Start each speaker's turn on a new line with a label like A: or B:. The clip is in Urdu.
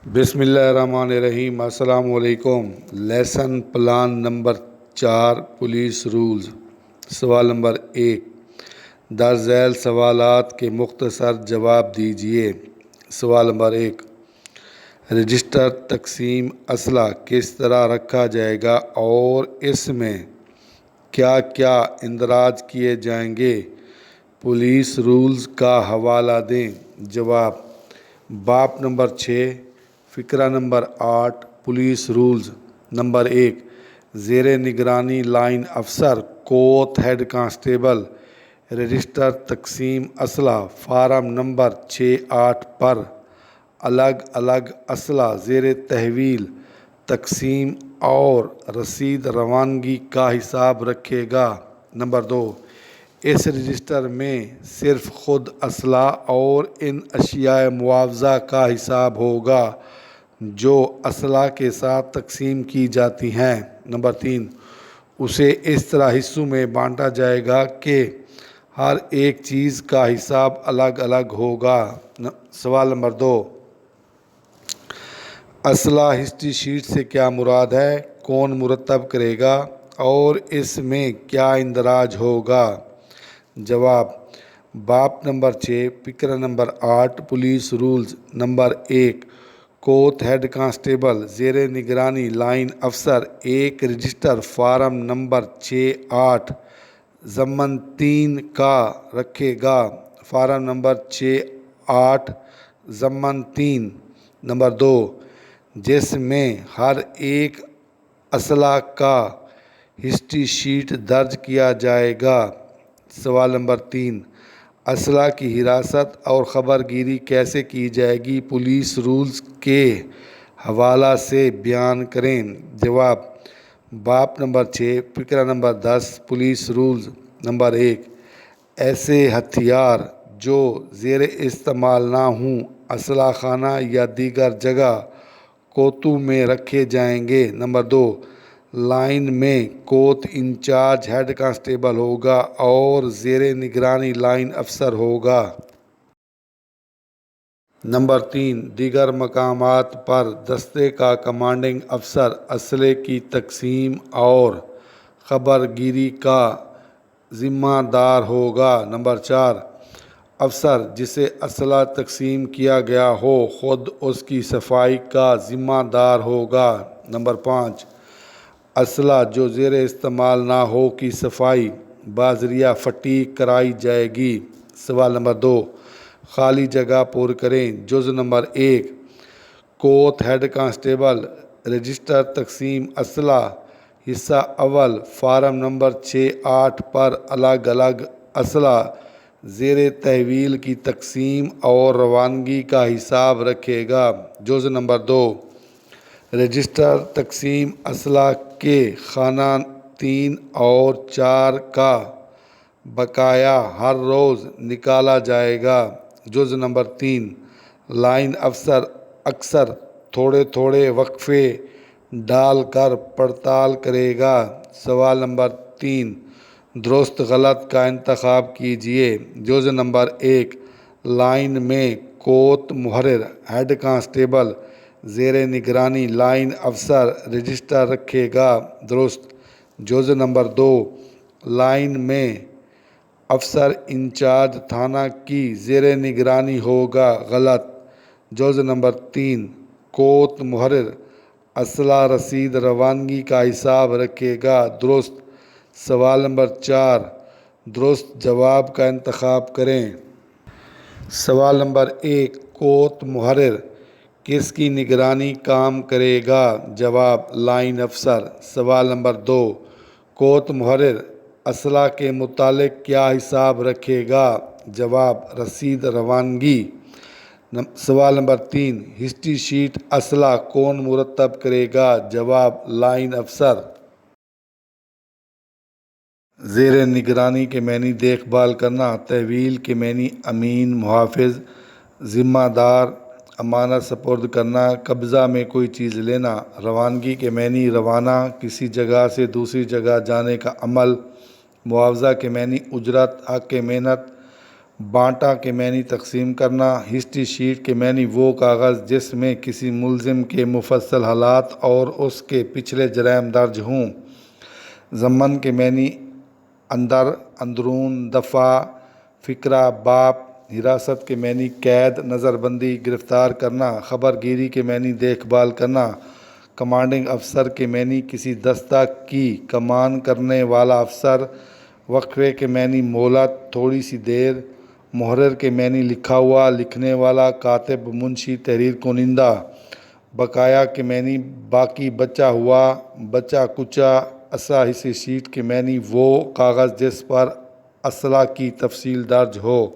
A: بسم اللہ الرحمن الرحیم۔ السلام علیکم۔ Lesson plan number 4 police rules. سوال نمبر 1، درج ذیل سوالات کے مختصر جواب دیجیے۔ سوال نمبر 1، رجسٹر تقسیم اسلحہ کس طرح رکھا جائے گا اور اس میں کیا کیا اندراج کیے جائیں گے؟ پولیس رولز کا حوالہ دیں۔ جواب: باب نمبر 6، فقرہ نمبر 8، پولیس رولز۔ نمبر 1، زیر نگرانی لائن افسر کوت ہیڈ کانسٹیبل رجسٹر تقسیم اسلحہ فارم نمبر 6-8 پر الگ الگ اسلحہ زیر تحویل تقسیم اور رسید روانگی کا حساب رکھے گا۔ نمبر 2، اس رجسٹر میں صرف خود اسلحہ اور ان اشیاء معاوضہ کا حساب ہوگا جو اسلحہ کے ساتھ تقسیم کی جاتی ہیں۔ نمبر 3، اسے اس طرح حصوں میں بانٹا جائے گا کہ ہر ایک چیز کا حساب الگ الگ ہوگا۔ سوال نمبر 2، اسلحہ ہسٹری شیٹ سے کیا مراد ہے؟ کون مرتب کرے گا اور اس میں کیا اندراج ہوگا؟ جواب: باب نمبر 6، فقرہ نمبر 8، پولیس رولز۔ نمبر 1، کوت ہیڈ کانسٹیبل زیر نگرانی لائن افسر ایک رجسٹر فارم نمبر 6-8 ضمن 3 کا رکھے گا۔ فارم نمبر 6-8 ضمن 3۔ نمبر 2، جس میں ہر ایک اسلحہ کا ہسٹری شیٹ درج کیا جائے گا۔ سوال نمبر 3، اسلحہ کی حراست اور خبر گیری کیسے کی جائے گی؟ پولیس رولز کے حوالہ سے بیان کریں۔ جواب: باب نمبر 6، فقرہ نمبر 10، پولیس رولز۔ نمبر 1، ایسے ہتھیار جو زیر استعمال نہ ہوں اسلحہ خانہ یا دیگر جگہ کوتوں میں رکھے جائیں گے۔ نمبر 2، لائن میں کوت انچارج ہیڈ کانسٹیبل ہوگا اور زیر نگرانی لائن افسر ہوگا۔ نمبر 3، دیگر مقامات پر دستے کا کمانڈنگ افسر اسلحے کی تقسیم اور خبر گیری کا ذمہ دار ہوگا۔ نمبر 4، افسر جسے اسلحہ تقسیم کیا گیا ہو خود اس کی صفائی کا ذمہ دار ہوگا۔ نمبر 5، اسلحہ جو زیر استعمال نہ ہو کی صفائی بذریعہ فٹیک کرائی جائے گی۔ سوال نمبر 2، خالی جگہ پر کریں۔ جز نمبر 1، کوت ہیڈ کانسٹیبل رجسٹر تقسیم اسلحہ حصہ اول فارم نمبر 6-8 پر الگ الگ اسلحہ زیر تحویل کی تقسیم اور روانگی کا حساب رکھے گا۔ جز نمبر 2، رجسٹر تقسیم اسلحہ کے خانہ 3 اور 4 کا بقایا ہر روز نکالا جائے گا۔ جز نمبر 3، لائن افسر اکثر تھوڑے تھوڑے وقفے ڈال کر پڑتال کرے گا۔ سوال نمبر 3، درست غلط کا انتخاب کیجیے۔ جز نمبر 1، لائن میں کوت محرر ہیڈ کانسٹیبل زیر نگرانی لائن افسر رجسٹر رکھے گا۔ درست۔ جز نمبر 2، لائن میں افسر انچارج تھانہ کی زیر نگرانی ہوگا۔ غلط۔ جز نمبر 3، کوت محرر اسلحہ رسید روانگی کا حساب رکھے گا۔ درست۔ سوال نمبر 4، درست جواب کا انتخاب کریں۔ سوال نمبر 1، کوت محرر کس کی نگرانی کام کرے گا؟ جواب: لائن افسر۔ سوال نمبر 2، کوت محرر اسلحہ کے متعلق کیا حساب رکھے گا؟ جواب: رسید روانگی۔ سوال نمبر 3، ہسٹری شیٹ اسلحہ کون مرتب کرے گا؟ جواب: لائن افسر۔ زیر نگرانی کے معنی دیکھ بھال کرنا، تحویل کے معنی امین، محافظ، ذمہ دار، امانت سپرد کرنا، قبضہ میں کوئی چیز لینا۔ روانگی کے معنی روانہ، کسی جگہ سے دوسری جگہ جانے کا عمل۔ معاوضہ کے معنی اجرت، حق محنت، بانٹا کے معنی تقسیم کرنا، ہسٹری شیٹ کے معنی وہ کاغذ جس میں کسی ملزم کے مفصل حالات اور اس کے پچھلے جرائم درج ہوں۔ ضمن کے معنی اندر، اندرون، دفعہ، فقرہ، باب۔ حراست کے معنی قید، نظر بندی، گرفتار کرنا۔ خبر گیری کے معنی دیکھ بھال کرنا۔ کمانڈنگ افسر کے معنی کسی دستہ کی کمان کرنے والا افسر۔ وقفے کے معنی مہلت، تھوڑی سی دیر۔ محرر کے معنی لکھا ہوا، لکھنے والا، کاتب، منشی، تحریر کنندہ۔ بقایا کے معنی باقی بچا ہوا، بچا کچا۔ اصلاح شیٹ کے معنی وہ کاغذ جس پر اصلاح کی تفصیل درج ہو۔